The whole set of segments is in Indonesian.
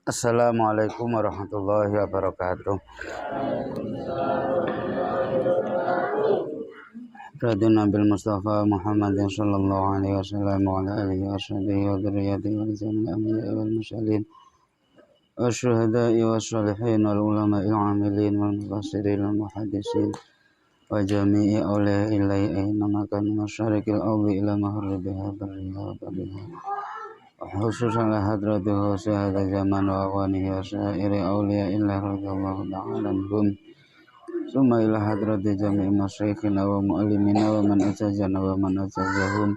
Assalamualaikum warahmatullahi wabarakatuh. Radina bil Mustafa Muhammadin sallallahu alaihi wasallam wa ala alihi wa sahbihi wa dzurriyyatihi wa lisanil anbiya'i wal mursalin wa syuhada'i wa sholihin wal ulama'il amilin wal mufassirin wal muhaddisin wa jami'i awliya ilahi aina makan masyarikil ardi ila maghribiha barriha wa barriha khususan hadratuhu syahada zaman wa akhwanihi wa syairi awliya illah radiyallahu ta'ala anhum summa ila hadrati jami'i masyayikhina wa mu'allimina wa man atajana wa man atajahum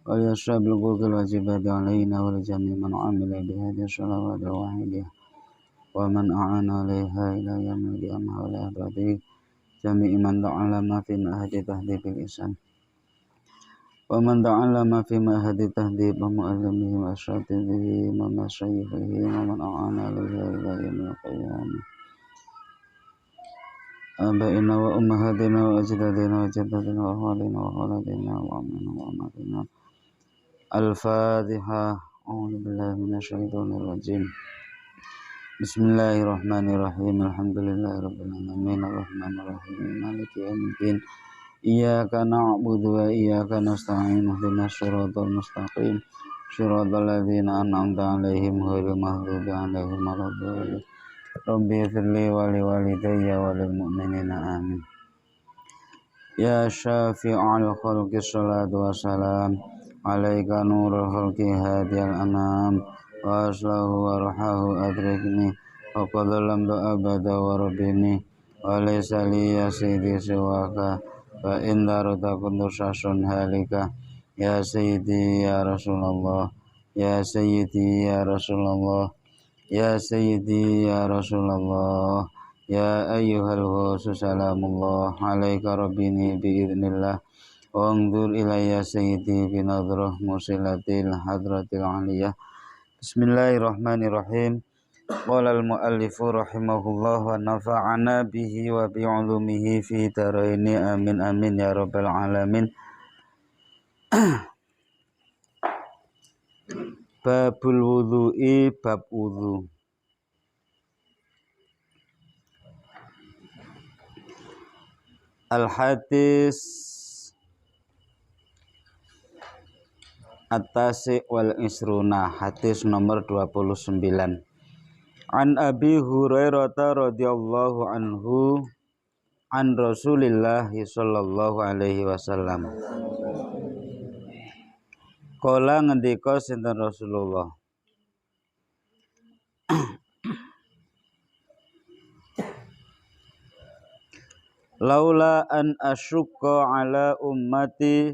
wa yashabil qulqil wajibati alaina wa jami'i man amila bihadi sholawat al-wahidiyah wa man a'ana alaiha ila yamil qiyamah wa ila hadrati jami'i man ta'alama fi ma'hadi tahdibil isan wa man ta'allama fi ma'hadi tahdhib wa mu'allimihi wa asyatibihi wa masyayikhihi wa man a'ana alaihi ila yaumil qiyamah abaina wa ummahatina wa ajdadina wa jaddatina wa akhwalina wa khalatina wa amina wa amatina al-Fatihah. A'udzu billahi minasyaitonir rajim. Bismillahirrahmanirrahim. Alhamdulillahi rabbil alamin arrahmanir rahim maliki yaumiddin. Iyyaka na'budu wa iyyaka nasta'in ihdinas siratal mustaqim siratal ladzina an'amta 'alaihim ghairil maghdubi 'alaihim waladdallin. Rabbi ighfirli wa li walidayya wa lil mu'minina amin. Ya syafi'al khalqi sholatu wassalam alaika nurul khalqi hadiyal anam wa aslahu wa ruhahu adrikni wa qad lam abada wa rabbini wa laysa li ya sayyidi siwaka fa in daruta kuntu syasun halika. Ya sayyidi ya Rasulullah, ya sayyidi ya Rasulullah, ya sayyidi ya Rasulullah, ya ayyuhal ghusus salamullah alaika rabbini biidznillah wa anzur ilayya sayyidi binadrah musilatil hadratil aliyah. Bismillahirrahmanirrahim. Qala al-muallifu rahimahullah wa nafa'ana bihi wa bi'ulumihi fi daraini amin amin ya rabbal alamin. Babul wudhu'i, bab wudhu. Al-hadis at-tasi wal isruna, hadis nomor 29. An Abi Hurairah radhiyallahu anhu an Rasulillah sallallahu alaihi wasallam. Kala ngendika sinten Rasulullah, laula an asyqa ala ummati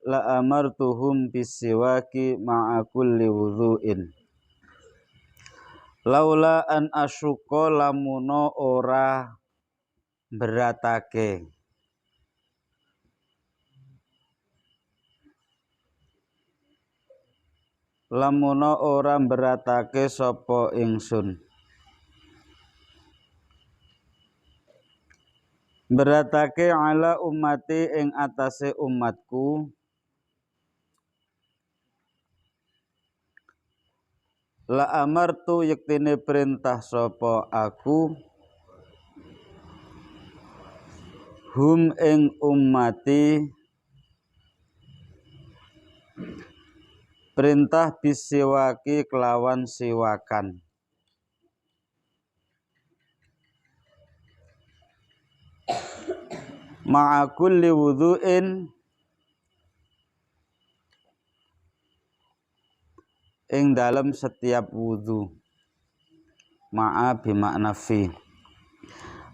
la amartuhum bisiwaki ma'a kulli wudhu'in. Laula an asyqa, lamuno ora beratake, lamuno ora beratake sapa ingsun, beratake ala ummati ing atase umatku, la amartu yektine perintah sapa aku, hum ing ummati, perintah bisiwaki kelawan siwakan, ma'a kulli wudhu'in, ing dalam setiap wudhu. Ma'a bimakna fi.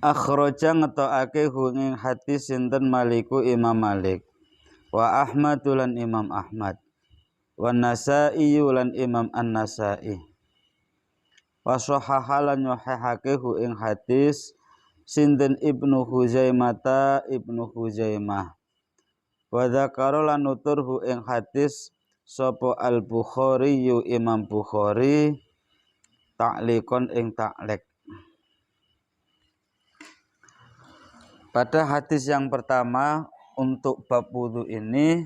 Akhraja ngetokake ing hadis sinten Maliku Imam Malik, wa Ahmad lan Imam Ahmad, wa Nasa'i lan Imam An-Nasa'i, wa sahahalan nyahihake ing hadis sinten Ibnu Huzaimah Ibnu Huzaimah, wa dzakara lan nutur ing hadis sapa Al-Bukhari Imam Bukhari ta'liqon ing ta'liq. Pada hadis yang pertama untuk bab wudu ini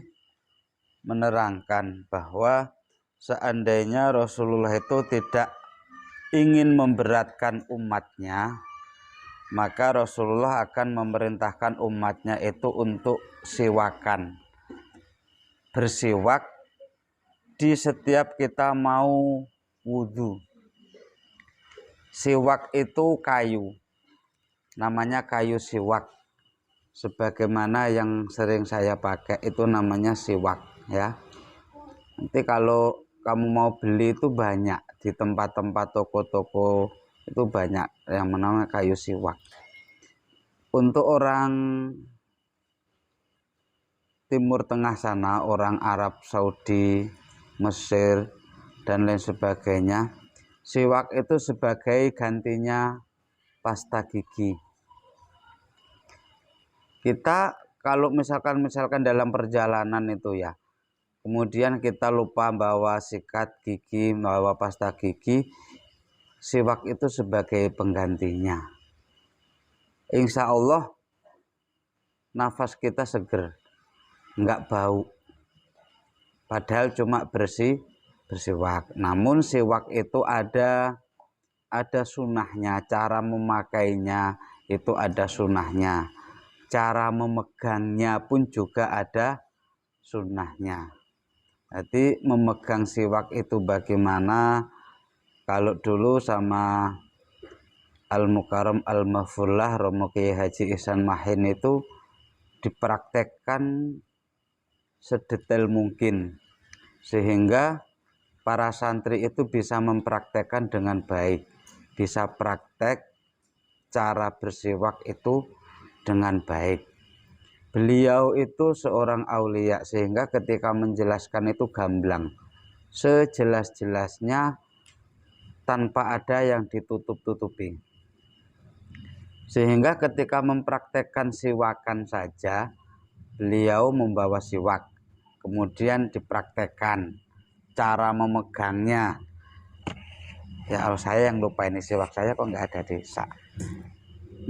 menerangkan bahwa seandainya Rasulullah itu tidak ingin memberatkan umatnya, maka Rasulullah akan memerintahkan umatnya itu untuk siwakan, bersiwak di setiap kita mau wudhu. Siwak itu kayu, namanya kayu siwak. Sebagaimana yang sering saya pakai itu namanya siwak ya. Nanti kalau kamu mau beli itu banyak di tempat-tempat toko-toko itu banyak yang namanya kayu siwak. Untuk orang Timur Tengah sana, orang Arab Saudi, Mesir dan lain sebagainya, siwak itu sebagai gantinya pasta gigi. Kita kalau misalkan dalam perjalanan itu ya, kemudian kita lupa bawa sikat gigi, bawa pasta gigi, siwak itu sebagai penggantinya. Insya Allah nafas kita seger, nggak bau. Padahal cuma bersiwak. Namun siwak itu ada sunahnya, cara memakainya itu ada sunahnya. Cara memegangnya pun juga ada sunahnya. Jadi memegang siwak itu bagaimana? Kalau dulu sama Al-Mukarram Al-Mahfullah Romo Kiai Haji Ihsan Mahin itu dipraktekkan sedetail mungkin, sehingga para santri itu bisa mempraktekkan dengan baik, bisa praktek cara bersiwak itu dengan baik. Beliau itu seorang aulia, sehingga ketika menjelaskan itu gamblang, sejelas-jelasnya tanpa ada yang ditutup-tutupi. Sehingga ketika mempraktekkan siwakan saja, beliau membawa siwak, kemudian dipraktekkan cara memegangnya. Ya Allah, saya yang lupa ini siwak saya kok nggak ada di sak.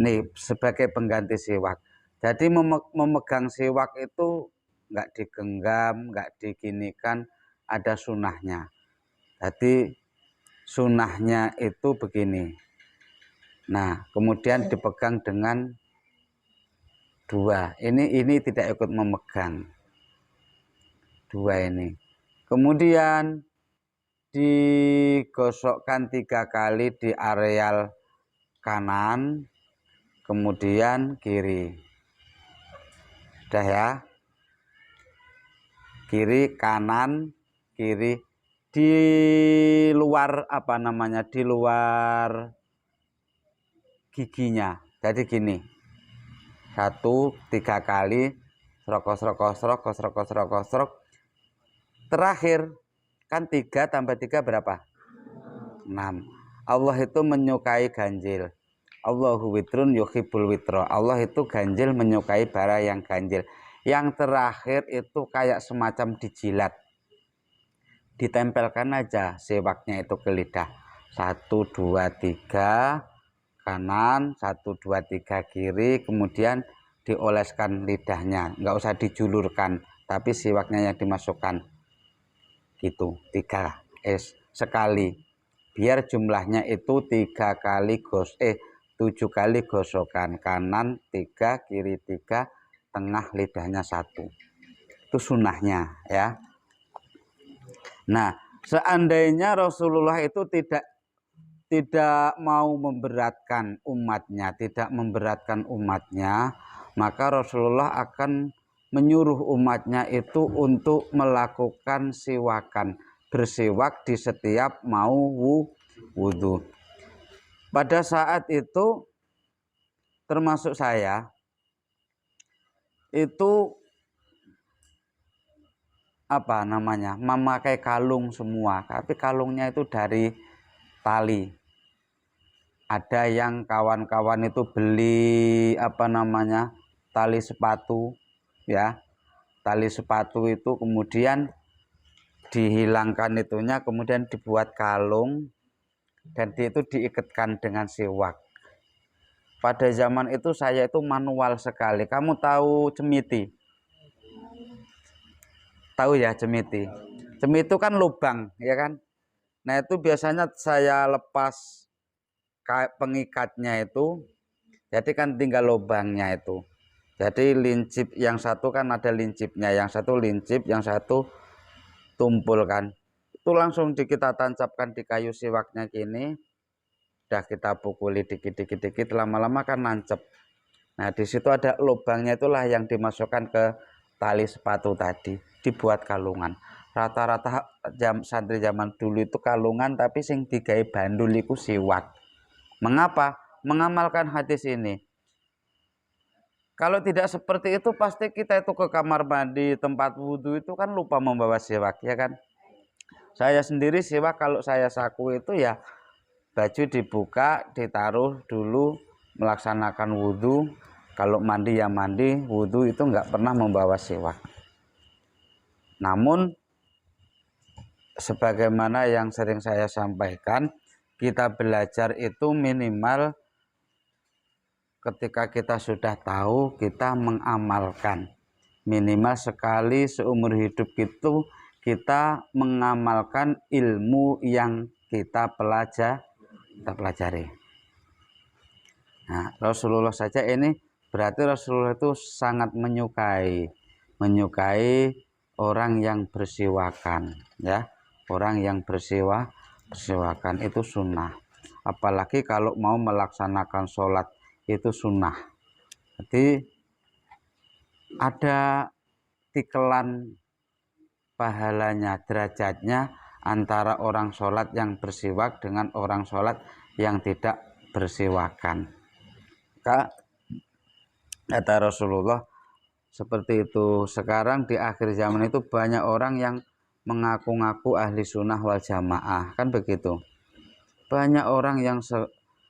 Nih sebagai pengganti siwak. Jadi memegang siwak itu nggak digenggam, nggak diginikan, ada sunahnya. Jadi sunahnya itu begini. Nah, kemudian dipegang dengan dua. Ini tidak ikut memegang. Dua ini. Kemudian digosokkan 3 kali di areal kanan, kemudian kiri. Sudah ya, kiri kanan kiri, di luar apa namanya, di luar giginya. Jadi gini, 3 kali serok. Terakhir kan 3 tambah 3 berapa? 6. Allah itu menyukai ganjil. Allahu witrun yuhibbul witro. Allah itu ganjil, menyukai bara yang ganjil. Yang terakhir itu kayak semacam dijilat. Ditempelkan aja siwaknya itu ke lidah. 1, 2, 3 kanan, 1, 2, 3 kiri, kemudian dioleskan lidahnya. Nggak usah dijulurkan, tapi siwaknya yang dimasukkan. Gitu, 3 sekali. Biar jumlahnya itu 3 kali 7 kali gosokan, kanan 3, kiri 3, tengah lidahnya 1. Itu sunahnya ya. Nah, seandainya Rasulullah itu tidak mau memberatkan umatnya, maka Rasulullah akan menyuruh umatnya itu untuk melakukan siwakan, bersiwak di setiap mau wudhu. Pada saat itu termasuk saya itu apa namanya, memakai kalung semua, tapi kalungnya itu dari tali. Ada yang kawan-kawan itu beli apa namanya, tali sepatu ya, tali sepatu itu kemudian dihilangkan itunya, kemudian dibuat kalung dan itu diikatkan dengan siwak. Pada zaman itu saya itu manual sekali. Kamu tahu cemiti? Tahu ya cemiti? Cemiti itu kan lubang, ya kan? Nah itu biasanya saya lepas pengikatnya itu, jadi kan tinggal lubangnya itu. Jadi lincip yang satu kan ada lincipnya, yang satu lincip, yang satu tumpul kan. Itu langsung kita tancapkan di kayu siwaknya gini. Udah kita pukuli dikit-dikit, lama-lama kan nancep. Nah di situ ada lubangnya, itulah yang dimasukkan ke tali sepatu tadi, dibuat kalungan. Rata-rata santri zaman dulu itu kalungan, tapi sing digawe bandul iku siwak. Mengapa? Mengamalkan hadis ini. Kalau tidak seperti itu, pasti kita itu ke kamar mandi, tempat wudhu itu kan lupa membawa siwak, ya kan? Saya sendiri siwak kalau saya saku itu ya baju dibuka, ditaruh dulu, melaksanakan wudhu. Kalau mandi ya mandi, wudhu itu nggak pernah membawa siwak. Namun, sebagaimana yang sering saya sampaikan, kita belajar itu minimal ketika kita sudah tahu, kita mengamalkan. Minimal sekali seumur hidup itu kita mengamalkan ilmu yang kita pelajari. Nah, Rasulullah saja ini berarti Rasulullah itu sangat menyukai orang yang bersiwakan, ya. Orang yang bersiwakan itu sunnah. Apalagi kalau mau melaksanakan sholat itu sunnah. Jadi ada tikelan pahalanya, derajatnya antara orang sholat yang bersiwak dengan orang sholat yang tidak bersiwakan. Kata Rasulullah seperti itu. Sekarang di akhir zaman itu banyak orang yang mengaku-ngaku ahli sunnah wal jamaah, kan begitu. Banyak orang yang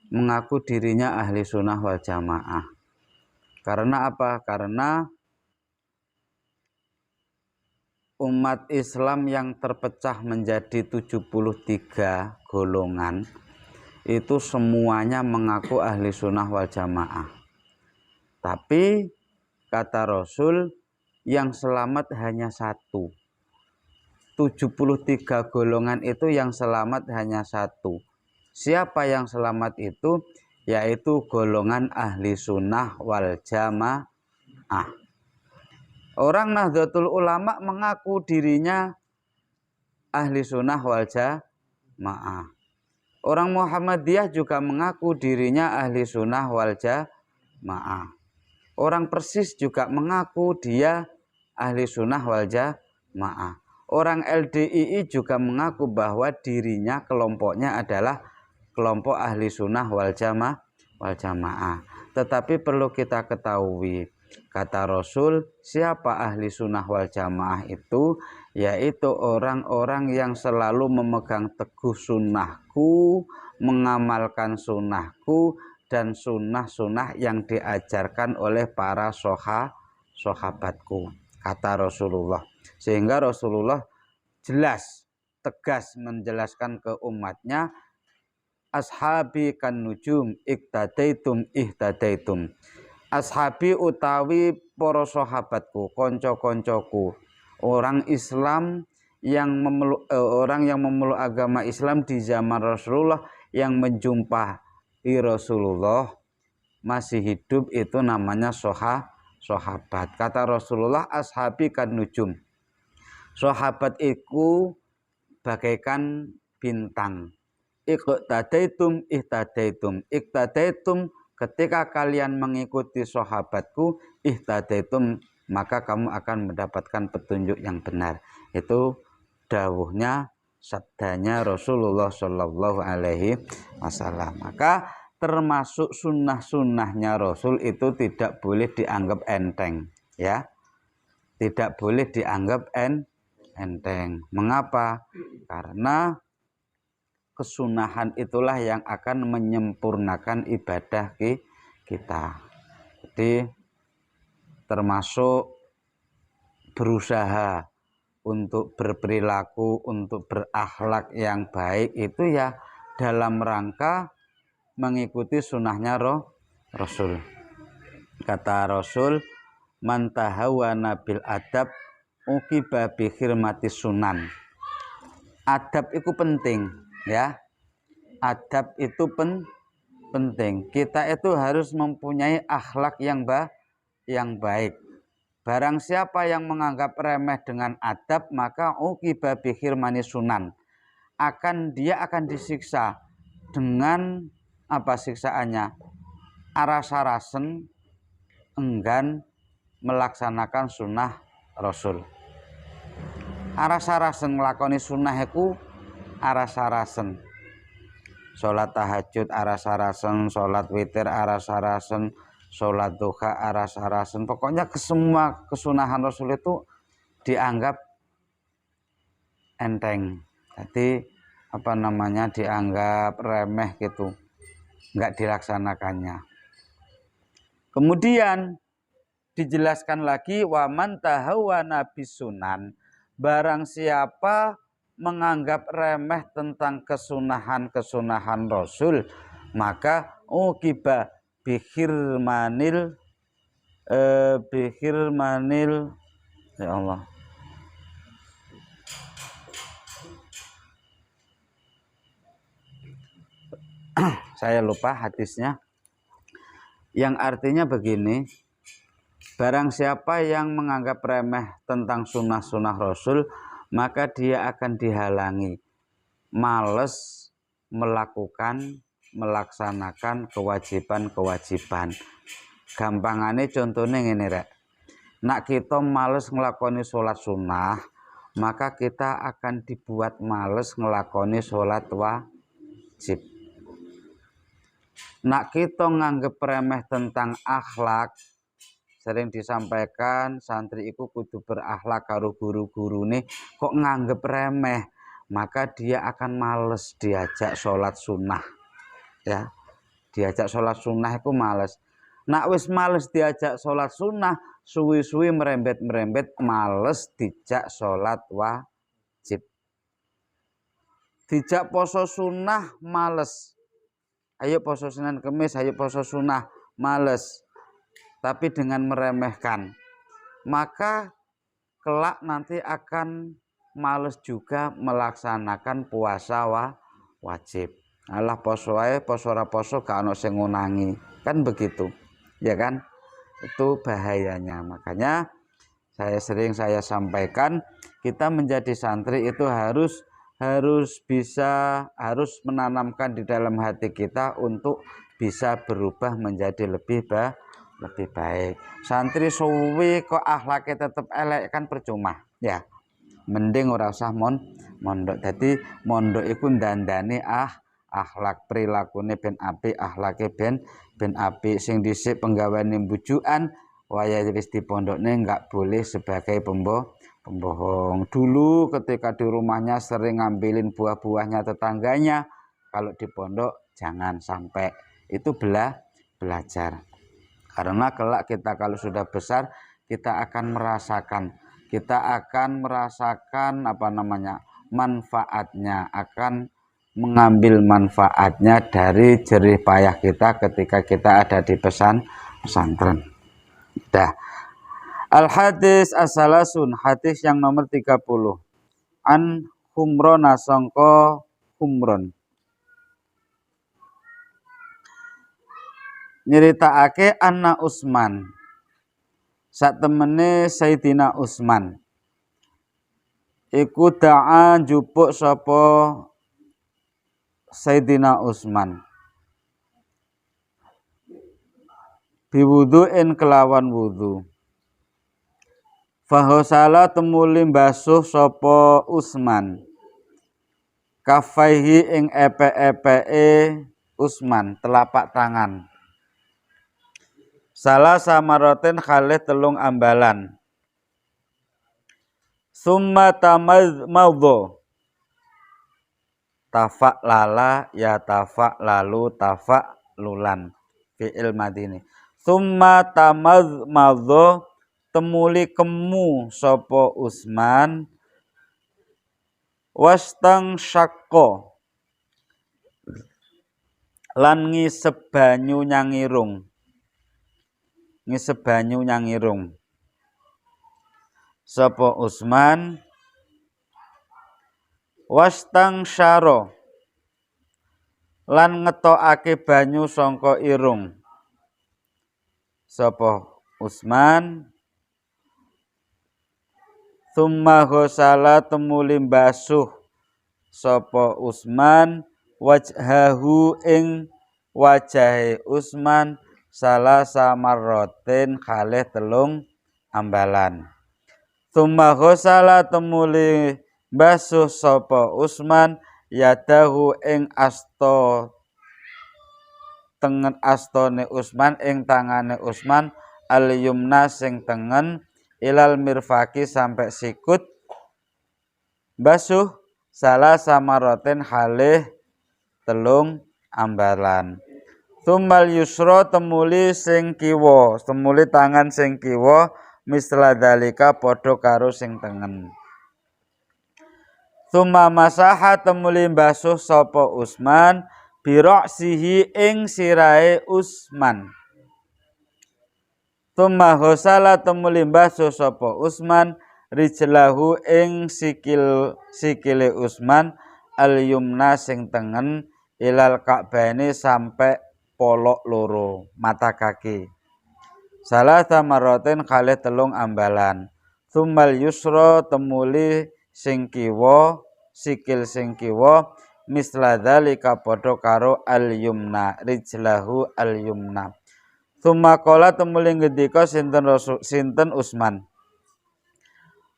mengaku dirinya ahli sunnah wal jamaah. Karena apa? Karena umat Islam yang terpecah menjadi 73 golongan itu semuanya mengaku ahli sunnah wal jamaah. Tapi kata Rasul yang selamat hanya satu. 73 golongan itu yang selamat hanya satu. Siapa yang selamat itu? Yaitu golongan ahli sunnah wal jamaah. Orang Nahdlatul Ulama mengaku dirinya ahli sunnah wal jamaah. Orang Muhammadiyah juga mengaku dirinya ahli sunnah wal jamaah. Orang Persis juga mengaku dia ahli sunnah wal jamaah. Orang LDII juga mengaku bahwa dirinya kelompoknya adalah kelompok ahli sunnah wal jamaah. Tetapi perlu kita ketahui, kata Rasul, siapa ahli sunnah wal jamaah itu? Yaitu orang-orang yang selalu memegang teguh sunnahku, mengamalkan sunnahku, dan sunnah-sunnah yang diajarkan oleh para sahabatku, kata Rasulullah. Sehingga Rasulullah jelas, tegas menjelaskan ke umatnya, ashabi kan nujum iktadaitum ihtadaitum. Ashabi utawi para sahabatku, konco-koncoku, orang Islam yang memeluk agama Islam di zaman Rasulullah, yang menjumpai Rasulullah masih hidup, itu namanya sahabat. Kata Rasulullah, ashabi kan nujum. Sahabat itu bagaikan bintang. Iqtadaitum ihtadaitum. Iqtadaitum, ketika kalian mengikuti sahabatku, ihtadaitum, maka kamu akan mendapatkan petunjuk yang benar. Itu dawuhnya, sabdanya Rasulullah Shallallahu Alaihi Wasallam. Maka termasuk sunnah-sunnahnya Rasul itu tidak boleh dianggap enteng, ya. Tidak boleh dianggap enteng. Mengapa? Karena kesunahan itulah yang akan menyempurnakan ibadah kita. Jadi termasuk berusaha untuk berperilaku, untuk berakhlak yang baik itu ya dalam rangka mengikuti sunnahnya Rasul. Kata Rasul, man tahawana bil adab uqiba bi khirmati sunan. adab itu penting ya. Adab itu penting. Kita itu harus mempunyai akhlak yang baik. Barang siapa yang menganggap remeh dengan adab, maka uqiba bi khirmani sunan. Dia akan disiksa dengan apa siksaannya? Arasarasen enggan melaksanakan sunnah Rasul. Arasarasen nglakoni sunnah iku arasarasen. Sholat tahajud arasarasen, sholat witir arasarasen, sholat duha arasarasen. Pokoknya semua kesunahan Rasul itu dianggap enteng. Jadi dianggap remeh gitu, nggak dilaksanakannya. Kemudian dijelaskan lagi waman tahawwana bisunan, barang siapa menganggap remeh tentang kesunahan Rasul, maka uqiba bihirmanil ya Allah. Saya lupa hadisnya. Yang artinya begini, barang siapa yang menganggap remeh tentang sunnah-sunnah Rasul, maka dia akan dihalangi, males melaksanakan kewajiban-kewajiban. Gampangane contohnya ngene rek. Nak kita males ngelakoni sholat sunnah, maka kita akan dibuat males ngelakoni sholat wajib. Nak kita nganggep remeh tentang akhlak, sering disampaikan santri iku kudu berakhlak karo guru-gurune, kok nganggep remeh, maka dia akan males diajak sholat sunnah. Ya, diajak sholat sunnah itu males. Nak wis males diajak sholat sunnah, suwi-suwi merembet males dijak sholat wajib. Dijak poso sunnah males. Ayo poso Senin Kemis, ayo poso sunnah, males. Tapi dengan meremehkan, maka kelak nanti akan males juga melaksanakan puasa wajib. Alah poso ae, poso ora poso gak ono sing ngunangi. Kan begitu. Ya kan? Itu bahayanya. Makanya saya sampaikan, kita menjadi santri itu harus menanamkan di dalam hati kita untuk bisa berubah menjadi lebih baik. Santri suwi kok akhlaknya tetap elek kan percuma ya. Mending ora usah mondok. Dadi mondok iku ndandani akhlak, prilakune ben apik, akhlake ben apik. Sing dhisik penggaweane mbujukan, waya wis dipondokne enggak boleh sebagai pembohong. Dulu ketika di rumahnya sering ngambilin buah-buahnya tetangganya, kalau di pondok jangan sampai. Itu belajar. Karena kelak kita kalau sudah besar, kita akan merasakan manfaatnya, akan mengambil manfaatnya dari jerih payah kita ketika kita ada di pesantren. Dah. Al-hadis as-salasun, hadis yang nomor 30. An Humron sangka Humron. Nyeritakake anna Utsman. Satemene Sayyidina Utsman. Iku da'a jupuk sapa Sayyidina Utsman. Biwudu'in kelawan wudu. Fahosala temuli basuh sapa Utsman. Kafaihi ing epe-epeke Utsman, telapak tangan. Salah samaroten khalih telung ambalan. Summa tamadmadho. Tafak lala ya tafak lalu tafak lulan. Fi'il madini. Summa tamadmadho temuli kemu sapa Utsman. Wastang syakko. Lan ngisep banyu nyangirung. Sapa Utsman Wastang syaro lan ngetokake banyu sangka irung sapa Utsman. Tsumma ghusala temuli basuh sapa Utsman wajhahu ing wajahe Utsman salasa marratin kalih telung ambalan. Tsumma ghusala temuli basuh sapa Utsman yadahu ing asta tengen astane Utsman ing tangane Utsman al yumna sing tengen ilal mirfaki sampai sikut basuh salah samaroten halih telung ambalan. Tumbal yusra temuli sing kiwa, temuli tangan sing kiwa misla dalika padha karo sing tengen. Tsumma masaha temuli basuh sapa Utsman biroksihi ing sirahe Utsman. Tsumma ghusala temuli basuh sapa Utsman rijlahu ing sikile Utsman al yumna sing tengen ilal ka'baini sampai polok loro mata kaki. Salasa marratin kalih telung ambalan. Tsummal yusra temuli sing kiwa sikil sing kiwa misla dzalika padha karo al yumna rijlahu al yumna. Tsumma qala temuli ngendika sinten Utsman.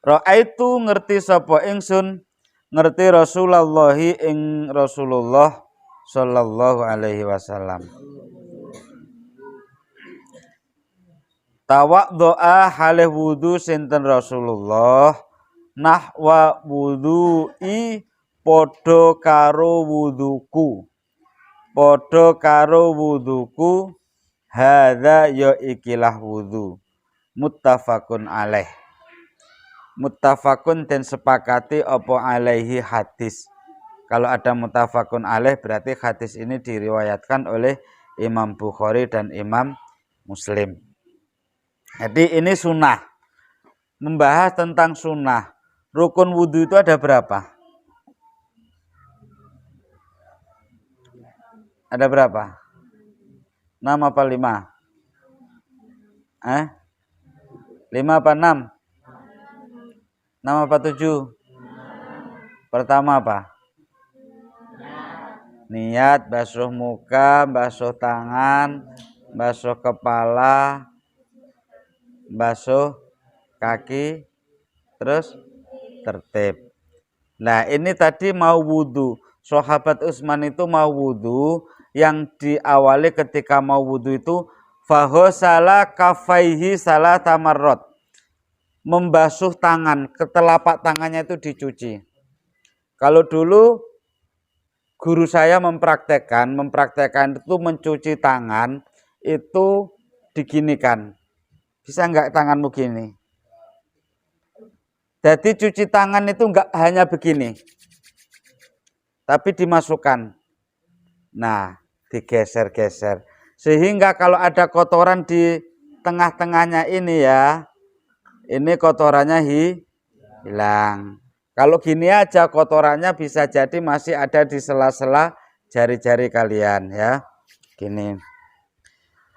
Ra'aitu ngerti sapa ingsun ngerti Rasulullah ing Rasulullah sallallahu alaihi wasallam. Tawaddoa halih wudu sinten Rasulullah nahwa wudu'i padha karo wuduku. Padha karo wuduku hadza ya ikilah wudu. Muttafaqun alaih. Muttafaqun dan sepakati apa alaihi hadis. Kalau ada muttafaqun alaih berarti hadis ini diriwayatkan oleh Imam Bukhari dan Imam Muslim. Jadi ini sunnah. Membahas tentang sunnah. Rukun wudu itu ada berapa? Ada berapa? 6 apa 5? 5 apa 6? 6 apa 7? Pertama apa? Niat, basuh muka, basuh tangan, basuh kepala, basuh kaki, terus tertib. Nah ini tadi mau wudu. Sahabat Utsman itu mau wudu. Yang diawali ketika mau wudu itu fahosala kafaihi salah tamarrot, membasuh tangan, ketelapak tangannya itu dicuci. Kalau dulu guru saya mempraktekkan itu mencuci tangan itu diginikan. Bisa enggak tanganmu gini? Jadi cuci tangan itu enggak hanya begini, tapi dimasukkan. Nah, digeser-geser. Sehingga kalau ada kotoran di tengah-tengahnya ini ya, ini kotorannya hilang. Kalau gini aja kotorannya bisa jadi masih ada di sela-sela jari-jari kalian ya. Gini.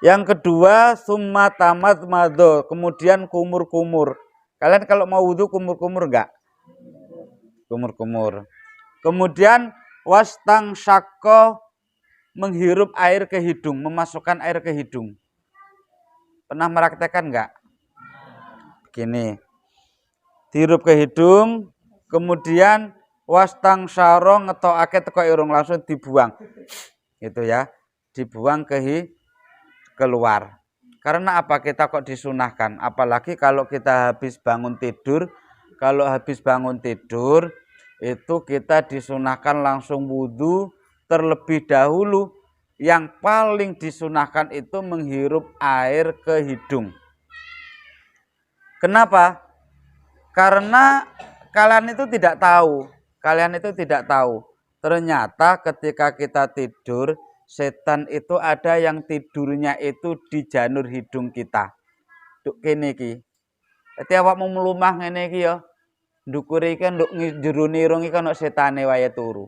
Yang kedua, summa tamat mado, kemudian kumur-kumur. Kalian kalau mau wudu kumur-kumur enggak? Kumur-kumur. Kemudian wastang syakko, menghirup air ke hidung, memasukkan air ke hidung. Pernah meraktekan enggak? Begini. Dihirup ke hidung, kemudian wastang syaro ngetokake teko irung langsung dibuang. Itu ya. Dibuang keluar. Karena apa kita kok disunahkan? Apalagi kalau kita habis bangun tidur. Kalau habis bangun tidur itu kita disunahkan langsung wudu. Terlebih dahulu yang paling disunahkan itu menghirup air ke hidung. Kenapa? Karena kalian itu tidak tahu. Ternyata ketika kita tidur, setan itu ada yang tidurnya itu di janur hidung kita. Duk kene iki. Dadi awakmu mlumah ngene iki ya. ndukure iki nduk jero nirung iki ana setane wae turu.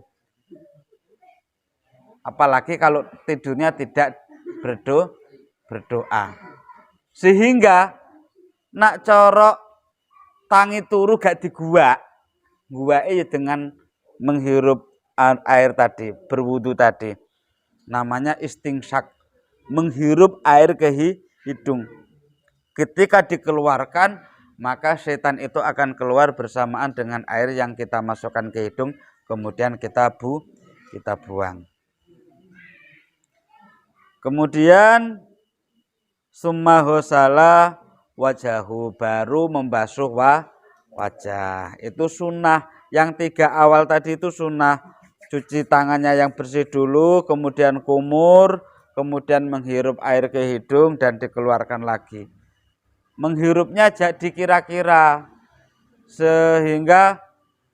Apalagi kalau tidurnya tidak berdoa. Sehingga nak cara tangi turu gak diguak. Guake ya dengan menghirup air tadi, berwudu tadi. Namanya istingsyak, menghirup air ke hidung. Ketika dikeluarkan, maka setan itu akan keluar bersamaan dengan air yang kita masukkan ke hidung, kemudian kita buang. Kemudian summa hosala wajahu, baru membasuh wajah. Itu sunnah. Yang 3 awal tadi itu sunnah. Cuci tangannya yang bersih dulu, kemudian kumur, kemudian menghirup air ke hidung dan dikeluarkan lagi. Menghirupnya jadi kira-kira sehingga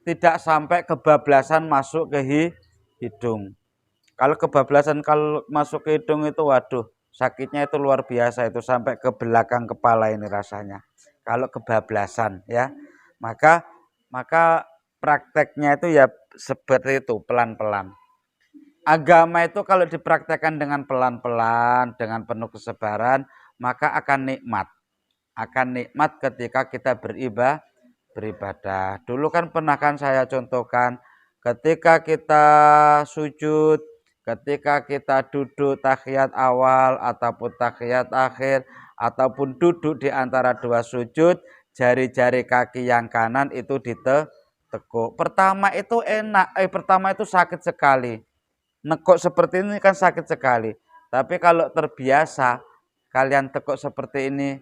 tidak sampai kebablasan masuk ke hidung. Kalau kebablasan kalau masuk ke hidung itu waduh, sakitnya itu luar biasa, itu sampai ke belakang kepala ini rasanya. Kalau kebablasan ya, maka prakteknya itu ya seperti itu, pelan-pelan. Agama itu kalau dipraktekkan dengan pelan-pelan, dengan penuh kesabaran, maka akan nikmat. Akan nikmat ketika kita beribadah. Dulu kan pernah kan saya contohkan, ketika kita sujud, ketika kita duduk tahiyat awal ataupun tahiyat akhir, ataupun duduk di antara 2 sujud, jari-jari kaki yang kanan itu ditekuk. Pertama itu enak, pertama itu sakit sekali. Nekuk seperti ini kan sakit sekali. Tapi kalau terbiasa, kalian tekuk seperti ini,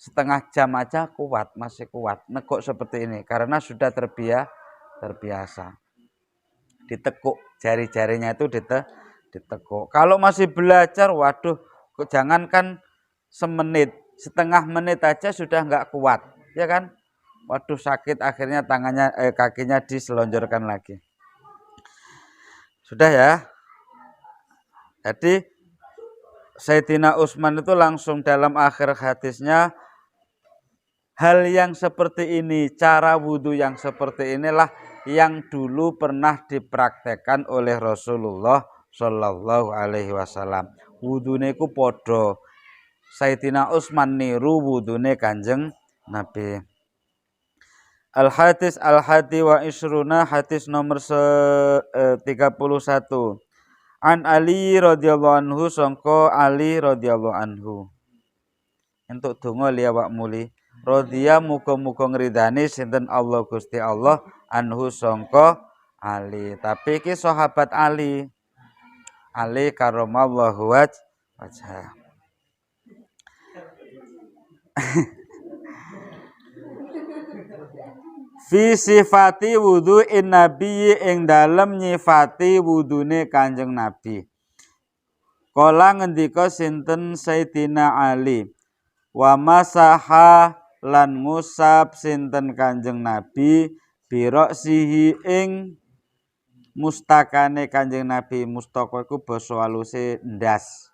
setengah jam aja kuat, masih kuat. Nekuk seperti ini, karena sudah terbiasa. Ditekuk, jari-jarinya itu ditekuk. Kalau masih belajar, waduh, jangankan semenit, setengah menit aja sudah nggak kuat, ya kan? Waduh sakit, akhirnya kakinya diselonjorkan lagi. Sudah ya. Jadi Sayyidina Utsman itu langsung dalam akhir hadisnya, hal yang seperti ini, cara wudhu yang seperti inilah yang dulu pernah dipraktekkan oleh Rasulullah Shallallahu Alaihi Wasallam. Wudhune ku podo. Sayyidina Utsman niru wudhune Kanjeng Nabi. Al-hadis al-hadi wa isruna, hadis nomor 31. An Ali radhiyallahu anhu, sangka Ali radhiyallahu anhu. Entuk donga li awak muli. Radhiya muga-muga ngridani sinten Allah Gusti Allah anhu sangka Ali. Tapi iki sahabat Ali. Ali karramallahu wajhah. Fi sifati wudhu'in nabi, ing dalem nyifati wudune Kanjeng Nabi. Kala ngendika sinten Sayyidina Ali, wa masaha lan ngusap sinten Kanjeng Nabi biroksihi ing mustakane Kanjeng Nabi. Mustaka iku basa aluse ndas.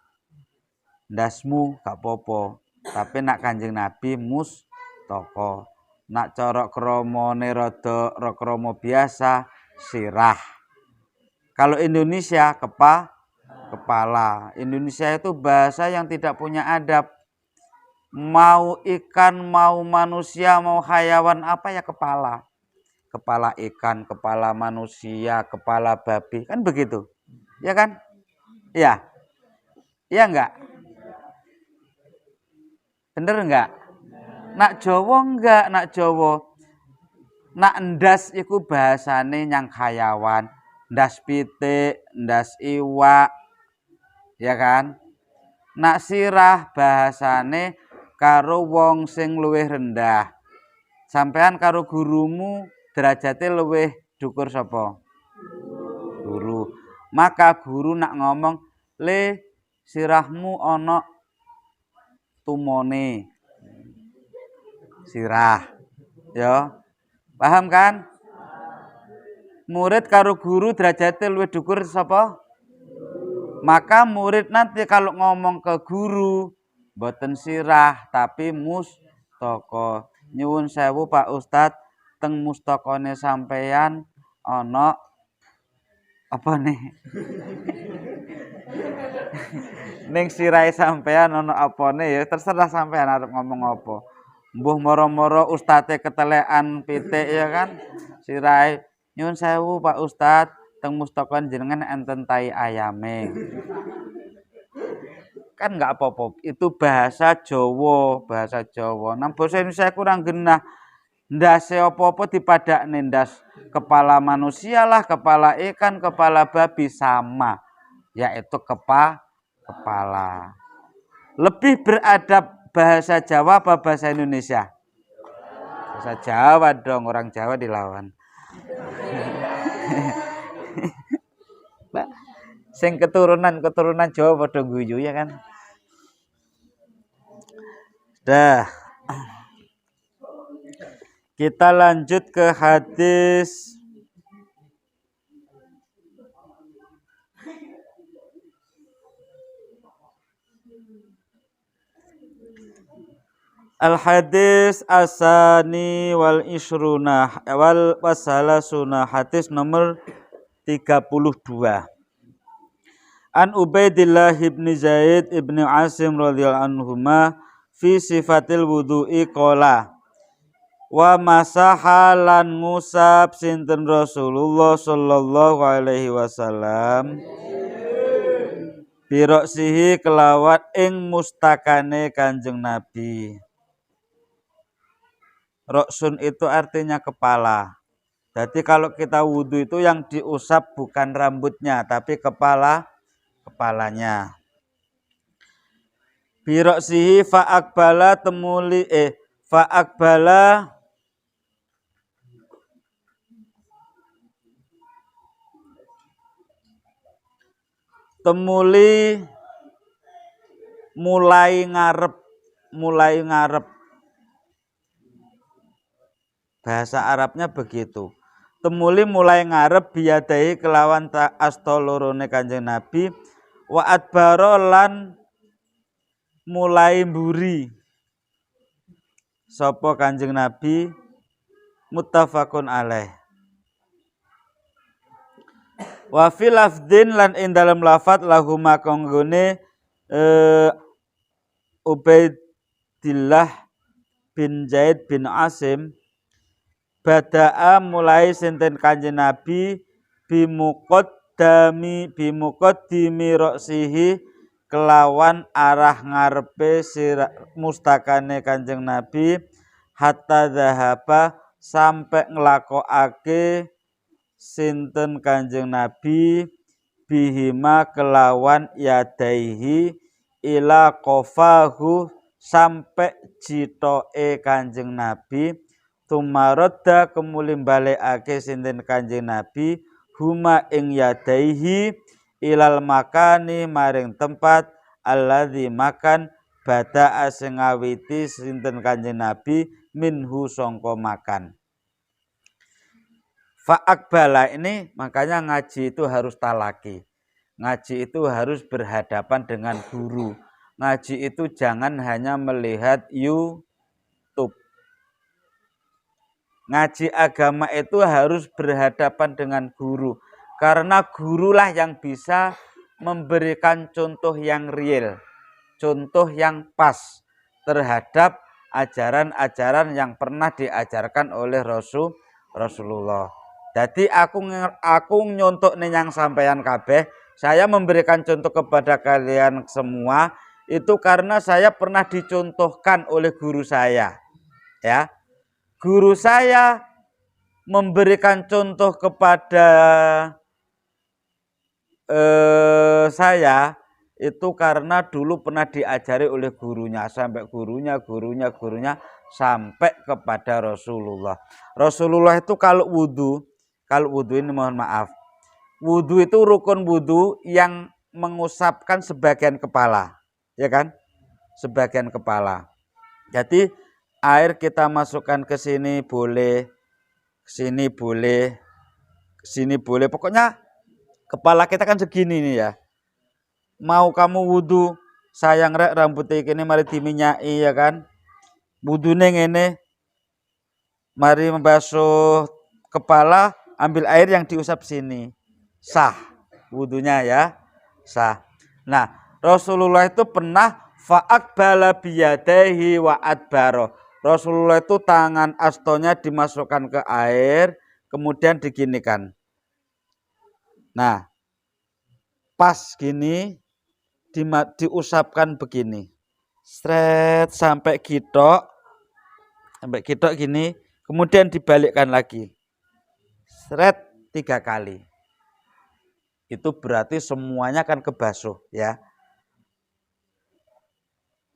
Ndasmu gak apa-apa, tapi nak Kanjeng Nabi mustaka. Nak cara kromone rada kromo biasa sirah. Kalau Indonesia kepala. Indonesia itu bahasa yang tidak punya adab. Mau ikan, mau manusia, mau hayawan apa ya kepala. Kepala ikan, kepala manusia, kepala babi, kan begitu. Ya kan? Iya. Iya enggak? Bener enggak? Nak Jawa enggak, nak Jawa. Nak ndas iku bahasane nyang hayawan, ndas pitik, ndas iwak. Ya kan? Nak sirah bahasane karo wong sing luwih rendah. Sampean karo gurumu derajate luwih dhuwur sapa? Guru. Maka guru nak ngomong, "Le, sirahmu ana tumone." Sirah, ya, paham kan? Murid karo guru derajatnya luwih dhuwur sapa? Maka murid nanti kalau ngomong ke guru, boten sirah tapi mustaka. Nyuwun sewu Pak Ustadz, teng mustakane sampeyan ana apa nih? Ning sirahe sampeyan ana apane ya terserah sampeyan arep ngomong apa. Mbuh moro-moro ustate ketelekan pitik ya kan. Sirahe nyuwun sewu Pak Ustad, teng mustakon jenengan enten tai ayame. Kan enggak apa-apa, itu bahasa Jawa. Nang basa Indonesia kurang genah. Ndase apa-apa dipadakne ndas kepala manusia lah, kepala ikan, kepala babi sama, yaitu kepala. Lebih beradab bahasa Jawa apa bahasa Indonesia? Bahasa Jawa dong, orang Jawa dilawan. Sing keturunan Jawa padha guyu ya kan. Dah. Kita lanjut ke hadis Al-hadis asani wal isruna wal wasalasuna, hadis nomor 32. An Ubaidillah ibn Zaid ibn Asim radhiyallahu anhuma fi sifatil wudu'i qala wa masahalan ngusap sinten Rasulullah sallallahu alaihi wasallam biroksihi kelawat ing mustakane Kanjeng Nabi. Roksun itu artinya kepala. Jadi kalau kita wudhu itu yang diusap bukan rambutnya tapi kepalanya. Biroksihi fa'akbala temuli mulai ngarep. Bahasa Arabnya begitu. Temuli mulai ngarep biyadahi kelawan asta lorone Kanjeng Nabi wa adbaro lan mulai mburi sapa Kanjeng Nabi, muttafaqun alaih. Wa fil lafdin lan ing dalam lafat lahuma kanggone Ubaidillah bin Zaid bin Asim bada'a mulai sinten Kanjeng Nabi bimuqaddimi roksihi kelawan arah ngarepe mustakane Kanjeng Nabi hatta zahaba sampai nglakokake sinten Kanjeng Nabi bihima kelawan yadaihi ila qafahu sampai jitoke Kanjeng Nabi tumarodda kemuli balekake sinten Kanjeng Nabi huma ing yadaihi ilal makani maring tempat alladzi makan bada'a sing ngawiti sinten Kanjeng Nabi minhu sangka makan. Fa'akbala ini makanya ngaji itu harus talaki. Ngaji itu harus berhadapan dengan guru. Ngaji itu jangan hanya melihat YouTube. Ngaji agama itu harus berhadapan dengan guru. Karena gurulah yang bisa memberikan contoh yang real. Contoh yang pas terhadap ajaran-ajaran yang pernah diajarkan oleh Rasulullah. Jadi aku nyontok yang sampeyan kabeh, saya memberikan contoh kepada kalian semua itu karena saya pernah dicontohkan oleh guru saya. Ya. Guru saya memberikan contoh kepada saya itu karena dulu pernah diajari oleh gurunya sampai gurunya sampai kepada Rasulullah. Rasulullah itu kalau wudhu ini mohon maaf. Wudhu itu rukun wudhu yang mengusapkan sebagian kepala, ya kan? Sebagian kepala. Jadi air kita masukkan ke sini boleh, ke sini boleh, ke sini boleh. Pokoknya kepala kita kan segini nih ya. Mau kamu wudhu, sayang rek rambut ini mari diminyai ya kan? Wudune ngene. Mari membasuh kepala, ambil air yang diusap sini. Sah wudunya ya, sah. Nah, Rasulullah itu pernah fa'aqbala biyadaihi wa adbaro. Rasulullah itu tangan astonya dimasukkan ke air, kemudian diginikan. Nah, pas gini diusapkan begini. Sret sampai gitok gini, kemudian dibalikkan lagi. Sret 3 kali. Itu berarti semuanya kan kebasuh ya.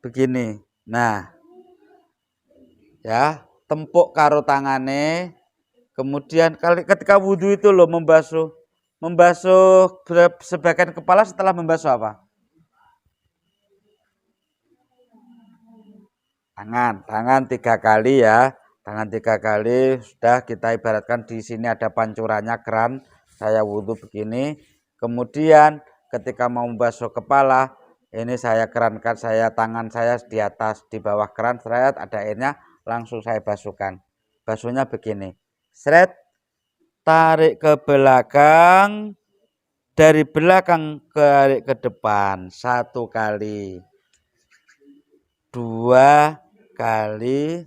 Begini. Nah, ya, tempuk karo tangane. Kemudian ketika wudhu itu loh membasuh sebagian kepala setelah membasuh apa? Tangan 3 kali ya. Tangan 3 kali sudah kita ibaratkan di sini ada pancurannya keran. Saya wudhu begini. Kemudian ketika mau membasuh kepala, ini saya kerankan, tangan saya di atas, di bawah keran, seret ada airnya, langsung saya basuhkan. Basuhnya begini. Seret, tarik ke belakang, dari belakang tarik ke depan 1 kali, 2 kali,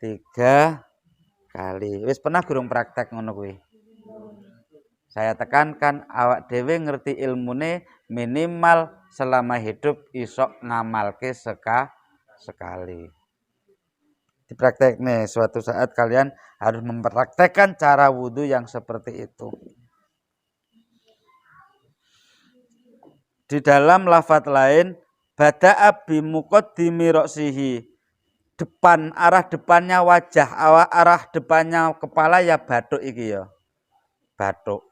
3 kali. Wis pernah gurung praktek ngono kuwi? Saya tekankan awak dhewe ngerti ilmune minimal selama hidup isok ngamalke sekali. Dipraktek nih, suatu saat kalian harus mempraktekkan cara wudhu yang seperti itu. Di dalam lafadz lain, bada'a bimuqaddimi ra'sihi. Depan, arah depannya wajah, arah depannya kepala ya bathuk iki ya. Bathuk.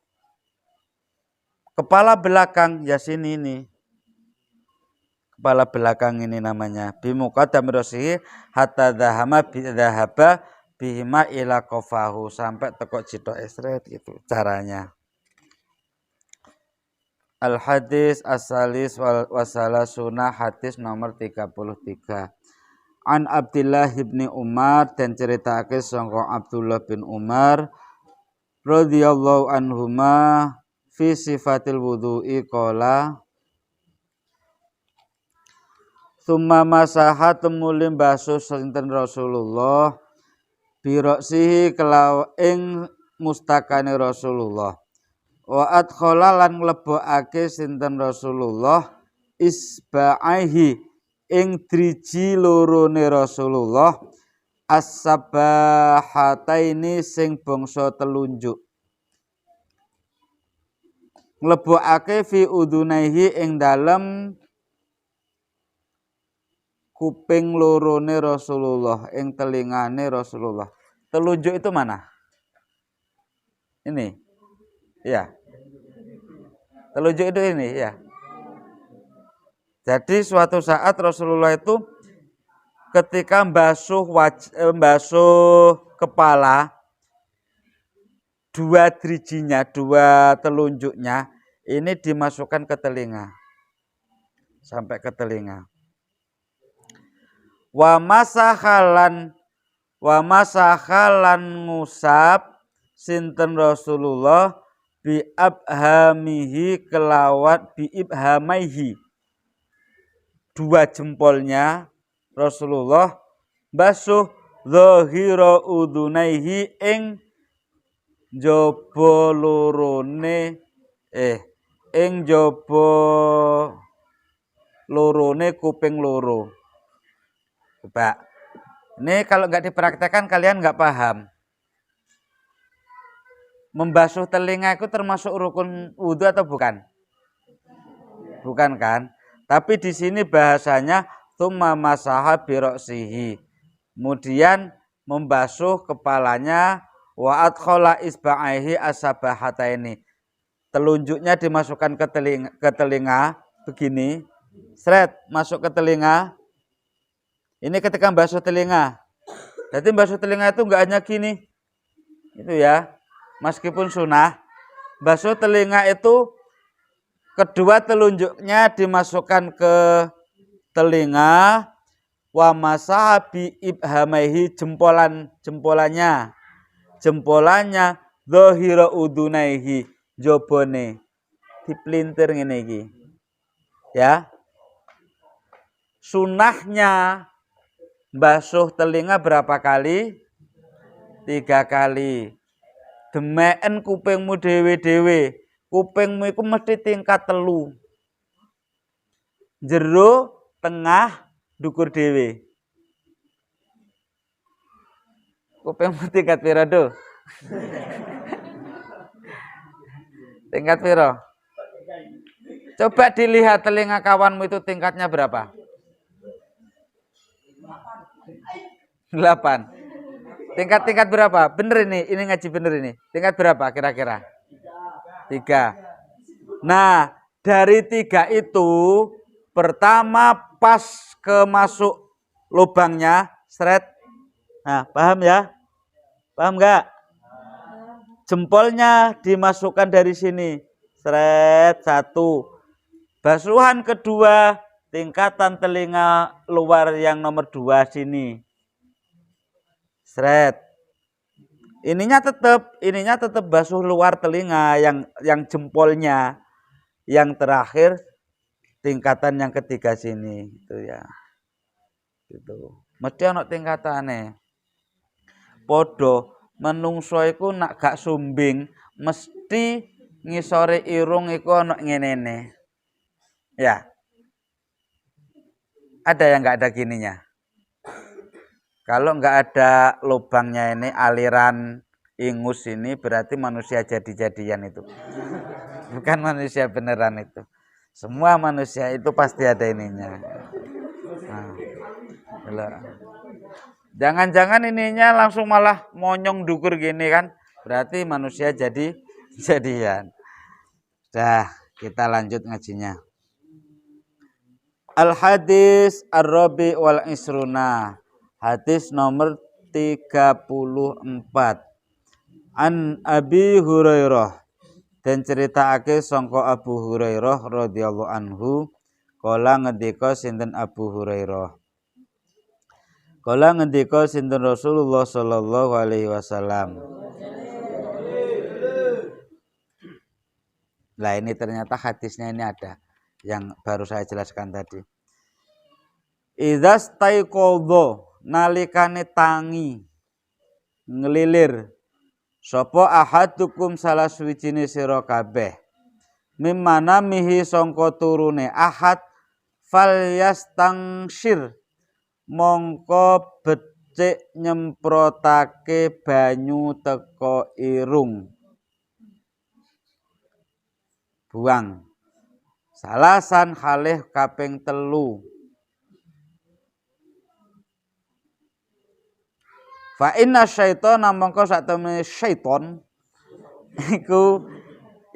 Kepala belakang ya sini nih. Kepala belakang ini namanya. Bimuqaddami ra'sihi hatta dhahaba bihima ila qafahu, sampai tekok jithok esret gitu caranya. Al-hadis as-salis wasalasuna, hadis nomor 33. An Abdullah bin Umar, dan ceritake sangka Abdullah bin Umar radhiyallahu anhuma fi sifatil wudu'i qala summa masaha temulim basuh sinten Rasulullah biroksihi kelaw ing mustakane Rasulullah wa adkhala lan nglebokake sinten Rasulullah isba'aihi ing driji lorone Rasulullah as-sabahataini sing bangsa telunjuk, nglebokake fi udunaihi ing dalem kuping lorone Rasulullah, ing telingane Rasulullah. Telunjuk itu mana? Ini. Ya. Telunjuk itu ini ya. Jadi suatu saat Rasulullah itu ketika membasuh kepala, 2 drijinya, 2 telunjuknya ini dimasukkan ke telinga. Sampai ke telinga. Wa masahalan ngusap sinten Rasulullah bi abhamihi kelawat bi ibhamaihi, 2 jempolnya Rasulullah basuh zahira udunaihi ing jaba lorone kuping loro. Coba. Ini kalau nggak dipraktekkan kalian nggak paham. Membasuh telinga itu termasuk rukun wudhu atau bukan? Bukan kan? Tapi di sini bahasanya tsumma masaha biroksihi. Kemudian membasuh kepalanya wa adkhala isba'aihi as-sabahataini. Telunjuknya dimasukkan ke telinga begini. Sret masuk ke telinga. Ini ketika membasuh telinga. Jadi membasuh telinga itu enggak hanya gini. Itu ya. Meskipun sunnah, basuh telinga itu kedua telunjuknya dimasukkan ke telinga wa masabi ibhamaihi jempolannya zahira udunaihi jobone diplintir ngene iki ya. Sunahnya basuh telinga berapa kali? 3 kali. Demeken kupingmu dhewe-dhewe. Kupingmu iku mesti tingkat 3. Jero, tengah, dukur dhewe. Kupingmu tingkat pira, Do? Tingkat pira? Coba dilihat telinga kawanmu itu tingkatnya berapa? 8. Tingkat berapa? Bener ini ngaji bener ini. Tingkat berapa kira-kira? 3. Nah, dari 3 itu pertama pas ke masuk lubangnya, seret. Nah, paham ya? Paham enggak? Jempolnya dimasukkan dari sini. Seret 1. Basuhan kedua, tingkatan telinga luar yang nomor 2 sini. Seret. Ininya tetap basuh luar telinga yang jempolnya. Yang terakhir tingkatan yang ketiga sini, gitu ya. Gitu. Mesti ana tingkatane. Padha menungso iku nak gak sumbing mesti ngisore irung iku ana ngene-ne. Ya. Ada yang enggak ada gininya? Kalau enggak ada lubangnya ini, aliran ingus ini, berarti manusia jadi-jadian itu. Bukan manusia beneran itu. Semua manusia itu pasti ada ininya. Nah, jangan-jangan ininya langsung malah monyong dukur gini kan. Berarti manusia jadi-jadian. Dah, kita lanjut ngajinya. Al-hadis ar-rabi wal isruna. Hadis nomor 34. An Abi Hurairah. Dan ceritaake sangka Abu Hurairah radhiyallahu anhu, kala ngendika sinten Abu Hurairah. Kala ngendika sinten Rasulullah sallallahu alaihi wasallam. Lah ini ternyata hadisnya ini ada yang baru saya jelaskan tadi. Idza staiqadha nalikane tangi ngelilir sapa ahadukum salah suwijine sira kabeh mimana mihi sangka turune ahad falyastangshir mongko becik nyemprotake banyu teko irung buang salasan halih kaping 3 fa inna syaitana mongko satemene syaiton iku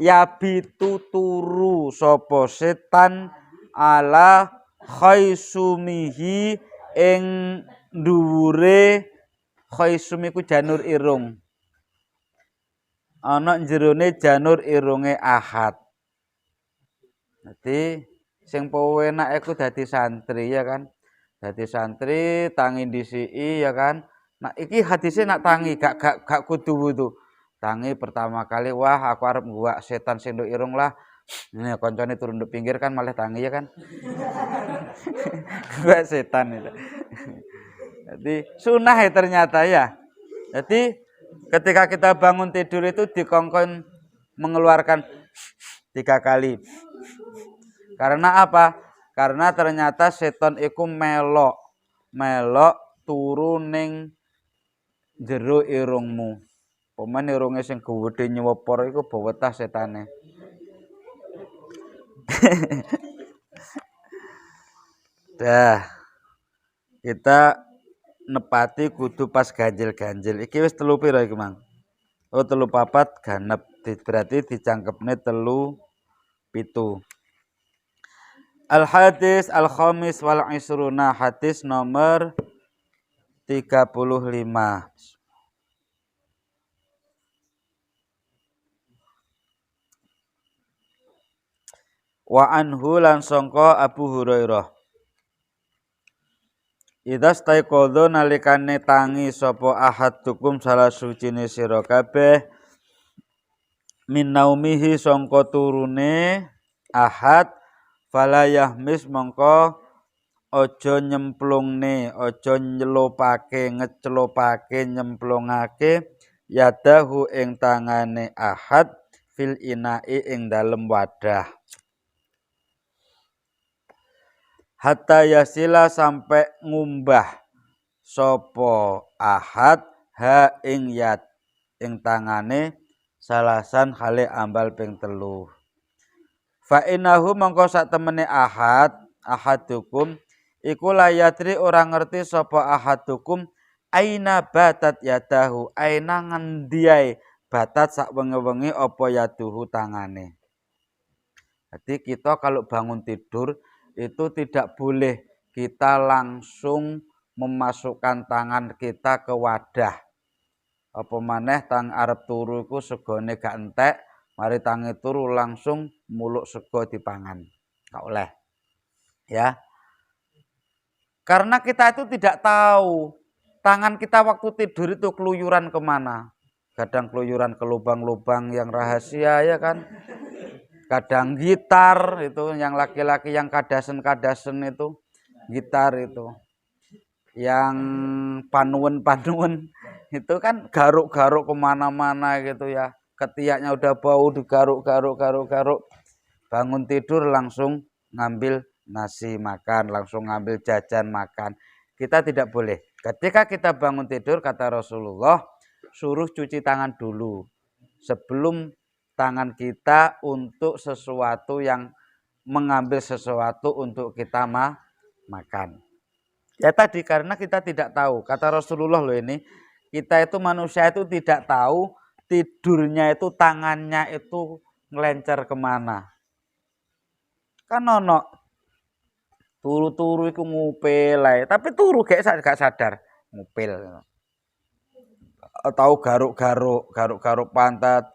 yabitu turu sapa setan ala khaisumihi ing dhuwure khaisum iku janur irung ana jerone janur irunge ahad. Dadi sing penak iku dadi santri ya kan. Dadi santri tangi disiki ya kan. Nah iki hadisnya nak tangi gak kudu wudu. Tangi pertama kali wah aku arep ngguak setan sing nduk irung lah. Ini koncone turun nduk pinggir kan malah tangi ya kan. Ngguak setan itu. Jadi sunah ya ternyata ya. Jadi ketika kita bangun tidur itu dikongkon mengeluarkan 3 kali. Karena apa? Karena ternyata setan iku melok turu ning jero irungmu. Pemen irunge sing gedhe nyewepor iku bawetah setane. Dah. Kita nepati kudu pas ganjil-ganjil. Iki wis 3 pira iki, Mang? Oh, 3 4 ganep. Berarti dicangkepne 3 7. Al-hadis al-khamis wal isruna, hadis nomor 35. Wa anhu lan sangka Abu Hurairah. Idza staiqadha nalikane tangi sapa ahadukum salah sucine sira kabeh min naumihi sangka turune ahad fala yahmis mongko aja nyemplungne aja ngeclopake nyemplungake yadahu ing tangane ahad fil inai ing dalem wadah hatta yasila sampai ngumbah sapa ahad ha ing yad ing tangane salasan hale ambal ping 3 fa innahu mongko sak temene ahadukum iku layatri orang ngerti sapa ahadukum aina batat yadahu aina ngendiae batat sak wengi-wengi apa yaduhu tangane. Jadi kita kalau bangun tidur itu tidak boleh kita langsung memasukkan tangan kita ke wadah. Apa maneh tang arep turu iku segone gak entek, mari tangi turu langsung muluk sego dipangan. Gak oleh. Ya. Karena kita itu tidak tahu tangan kita waktu tidur itu keluyuran kemana. Kadang keluyuran ke lubang-lubang yang rahasia ya kan. Kadang gitar itu yang laki-laki yang kadasen itu gitar itu. Yang panuen itu kan garuk-garuk kemana-mana gitu ya. Ketiaknya udah bau digaruk. Bangun tidur langsung ngambil nasi makan, langsung ngambil jajan makan. Kita tidak boleh. Ketika kita bangun tidur kata Rasulullah, suruh cuci tangan dulu. Sebelum tangan kita untuk sesuatu yang mengambil sesuatu untuk kita makan. Ya tadi karena kita tidak tahu, kata Rasulullah loh ini, kita itu manusia itu tidak tahu tidurnya itu tangannya itu ngelencer kemana. Kan ono turu-turu iku ngupil ae, tapi turu gak sadar ngupil. Atau garuk-garuk pantat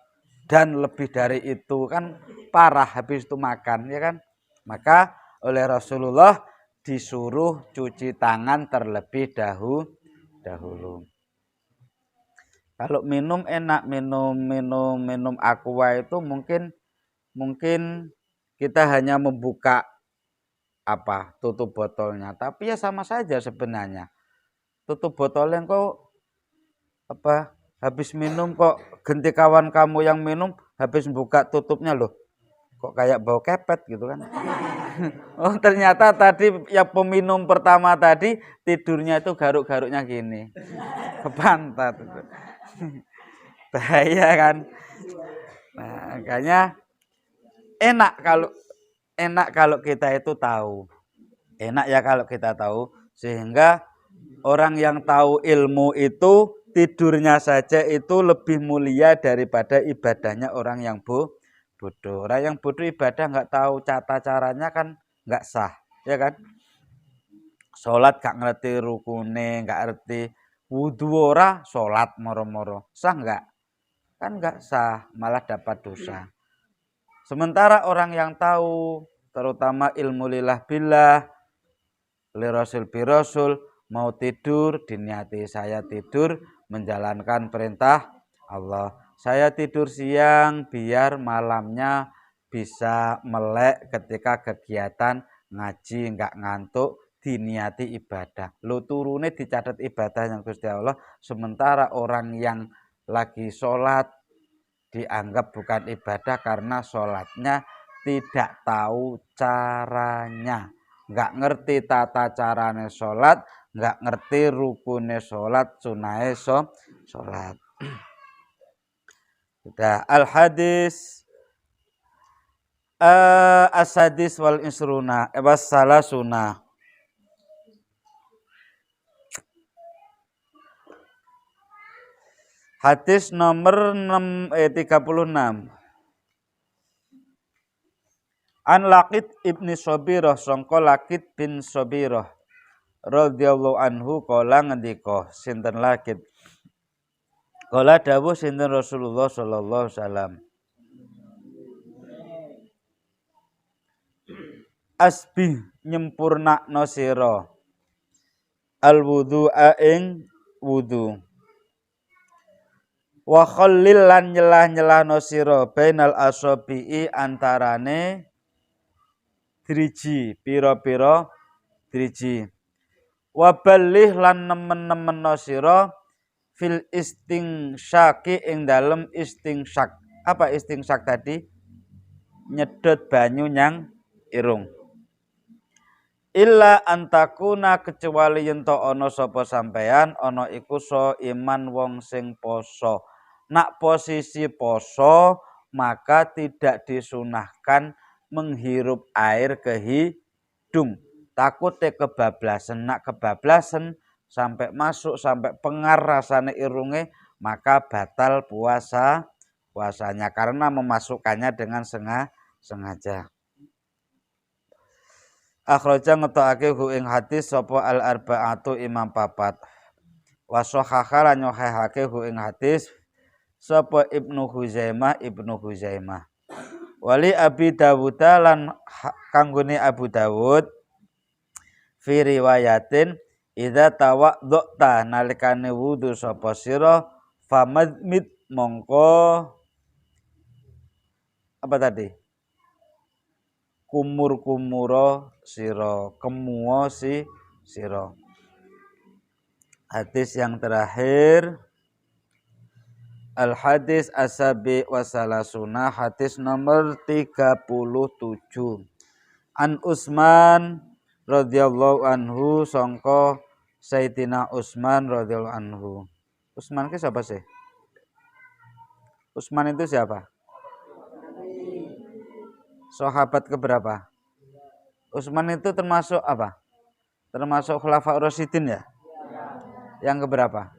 dan lebih dari itu kan parah habis itu makan ya kan. Maka oleh Rasulullah disuruh cuci tangan terlebih dahulu. Kalau minum enak minum aqua itu mungkin kita hanya membuka tutup botolnya, tapi ya sama saja sebenarnya. Tutup botolnya kok habis minum kok ganti kawan kamu yang minum habis buka tutupnya loh. Kok kayak bau kepet gitu kan. Oh ternyata tadi yang peminum pertama tadi tidurnya itu garuk-garuknya gini. Ke pantat. Bahaya kan. Nah, makanya enak kalau kita itu tahu. Enak ya kalau kita tahu sehingga orang yang tahu ilmu itu tidurnya saja itu lebih mulia daripada ibadahnya orang yang bodoh. Orang yang bodoh ibadah nggak tahu tata caranya kan nggak sah, ya kan? Sholat gak ngerti rukune, nggak ngerti wudu ora, sholat moro-moro, sah nggak? Kan nggak sah, malah dapat dosa. Sementara orang yang tahu, terutama ilmu lillah billah, li rasul bi rasul, mau tidur diniati saya tidur menjalankan perintah Allah. Saya tidur siang biar malamnya bisa melek ketika kegiatan ngaji enggak ngantuk diniati ibadah. Lo turune dicatat ibadah yang Gusti Allah, sementara orang yang lagi sholat dianggap bukan ibadah karena sholatnya tidak tahu caranya. Enggak ngerti tata carane sholat, enggak ngerti rukune sholat, sunahe sholat. Sudah al-hadis as-sadis wal isruna salasuna. Hadis nomor 36. An Laqid ibni Sobirah sangka Laqid bin Sobirah radhiyallahu anhu kala ngendika sinten Laqid. Kala dawuh sinten Rasulullah sallallahu alaihi wasallam. Asbih nyempurnakno sira. al wudu'a ing wudu. Wa khallil lan nyelah-nyelahno sira bainal asabi'i antarane driji pira-pira driji. Wa balih lan nemen-nemenno sira fil istingsyaki ing dalem istingsyak. Apa istingsyak tadi? Nyedot banyu nyang irung. Illa antakuna kecuali yen to ana sapa sampean ana iku so iman wong sing poso. Nak posisi poso maka tidak disunahkan menghirup air ke hidung. Takutnya kebablasan. Nak kebablasan sampai masuk sampai pengar rasane irunge maka batal puasanya karena memasukkannya dengan sengaja. Akhraja ngetokake hu ing hadis sapa al arba'atu imam papat. Wa sahhaha lan nyohehake hu ing hadis sapa Ibnu Huzaimah. Wali Abi Dawud lan kanggone Abu Dawud fi riwayatin idza tawadduta nalikane wudu sapa sira famadmid mongko apa tadi? Kumur-kumuro sira, kemuo sira. Hadis yang terakhir al hadis asabi wasalasuna, hadis nomor 37. An Utsman radhiyallahu anhu sangka Sayyidina Utsman radhiyallahu anhu. Utsman itu siapa sih? Utsman itu siapa? Sahabat keberapa? Utsman itu termasuk apa? Termasuk Khulafaur Rasyidin ya? Yang keberapa?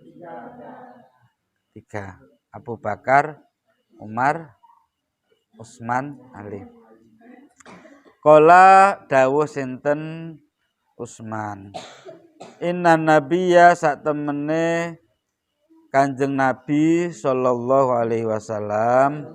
3. Abu Bakar, Umar, Utsman, Ali. Qala dawuh sinten Utsman. Inna nabiyya sak temene Kanjeng Nabi sallallahu alaihi wasallam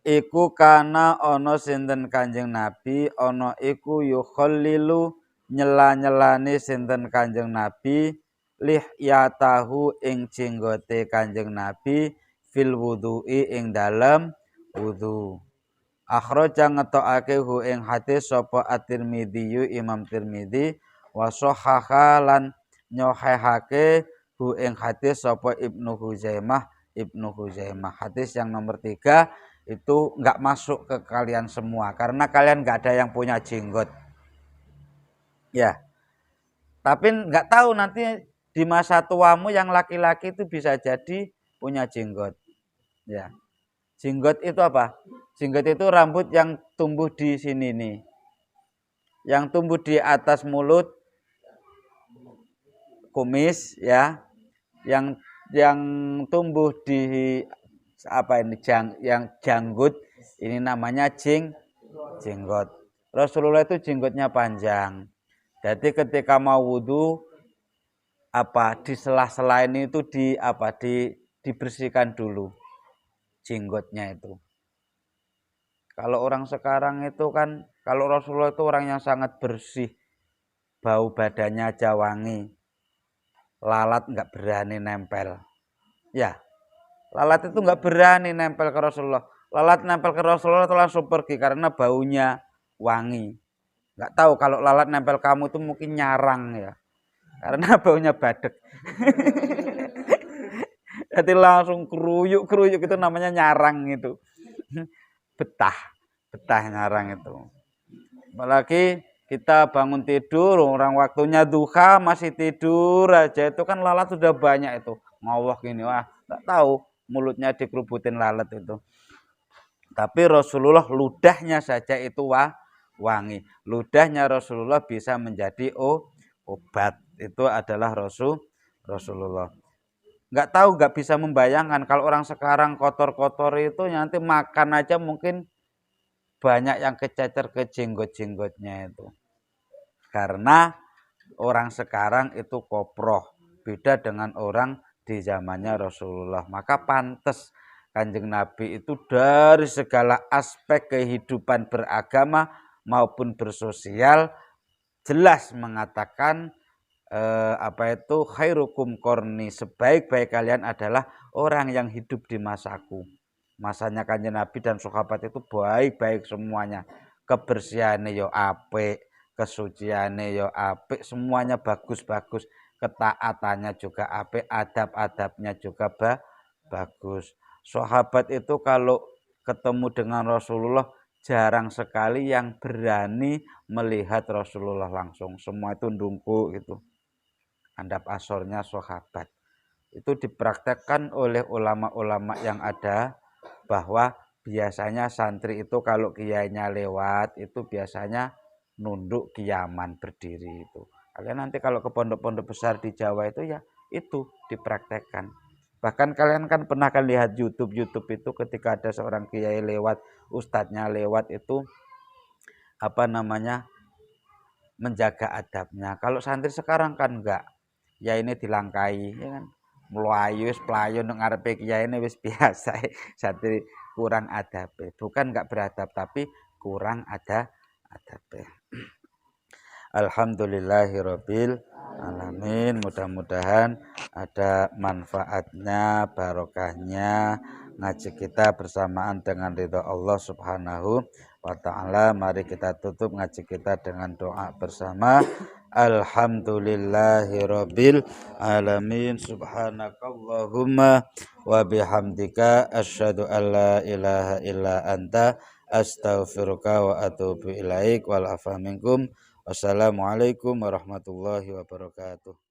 iku kana ana sinten Kanjeng Nabi ana iku yukhallilu nyela-nyelani sinten Kanjeng Nabi lihyatahu ing jenggote Kanjeng Nabi fil wudu'i ing dalem wudu. Akhraja ngetokake hu ing hadis sapa At-Tirmidzi Imam Tirmidzi wa sahhaha lan nyohehake hu ing hadis sapa Ibnu Huzaimah. Hadis yang nomor 3 itu enggak masuk ke kalian semua karena kalian enggak ada yang punya jenggot. Ya. Tapi enggak tahu nanti di masa tuamu yang laki-laki itu bisa jadi punya jenggot. Ya. Jenggot itu apa? Jenggot itu rambut yang tumbuh di sini nih. Yang tumbuh di atas mulut kumis ya. Yang tumbuh di apa ini yang janggut ini namanya jenggot. Rasulullah itu jenggotnya panjang. Jadi ketika mau wudu di sela-sela ini itu dibersihkan dulu jenggotnya itu. Kalau orang sekarang itu kan, kalau Rasulullah itu orang yang sangat bersih, bau badannya aja wangi, lalat nggak berani nempel. Ya, lalat itu nggak berani nempel ke Rasulullah. Lalat nempel ke Rasulullah itu langsung pergi karena baunya wangi. Nggak tahu kalau lalat nempel kamu itu mungkin nyarang ya. Karena baunya badek. Jadi langsung keruyuk itu namanya nyarang itu. Betah nyarang itu. Apalagi kita bangun tidur, orang waktunya duha masih tidur aja itu kan lalat sudah banyak itu. Ngawah gini, wah nggak tahu mulutnya dikerubutin lalat itu. Tapi Rasulullah ludahnya saja itu wangi. Ludahnya Rasulullah bisa menjadi obat. Itu adalah Rasulullah. Nggak bisa membayangkan kalau orang sekarang kotor-kotor itu nanti makan aja mungkin banyak yang kececer ke jenggot-jenggotnya itu. Karena orang sekarang itu koproh, beda dengan orang di zamannya Rasulullah. Maka pantas Kanjeng Nabi itu dari segala aspek kehidupan beragama maupun bersosial jelas mengatakan khairukum qarni, sebaik-baik kalian adalah orang yang hidup di masaku. Masanya Kanjeng Nabi dan sahabat itu baik-baik semuanya. Kebersihannya yo apik, kesuciannya yo apik, semuanya bagus-bagus. Ketaatannya juga apik, adab-adabnya juga bagus. Sahabat itu kalau ketemu dengan Rasulullah jarang sekali yang berani melihat Rasulullah langsung. Semua itu ndungku gitu. Andap asornya sahabat. Itu dipraktekkan oleh ulama-ulama yang ada bahwa biasanya santri itu kalau kiainya lewat itu biasanya nunduk kiaman berdiri itu. Kalian nanti kalau ke pondok-pondok besar di Jawa itu ya itu dipraktekkan. Bahkan kalian kan pernah kan lihat YouTube itu ketika ada seorang kiai lewat, ustadznya lewat itu menjaga adabnya. Kalau santri sekarang kan enggak. Ya ini dilangkai ya kan. Melayu wis pelayu nang ngarepe kiai ini wis biasa. Santri kurang adab. Bukan enggak beradab tapi kurang ada adab. Alhamdulillahirabbil alamin. Mudah-mudahan ada manfaatnya, barokahnya ngaji kita bersamaan dengan ridha Allah Subhanahu wa ta'ala. Mari kita tutup ngaji kita dengan doa bersama. Alhamdulillahirabbil alamin. Subhanakallahumma wa bihamdika asyhadu an la ilaha illa anta astaghfiruka wa atubu ilaik. Wal afa minkum. Wassalamualaikum warahmatullahi wabarakatuh.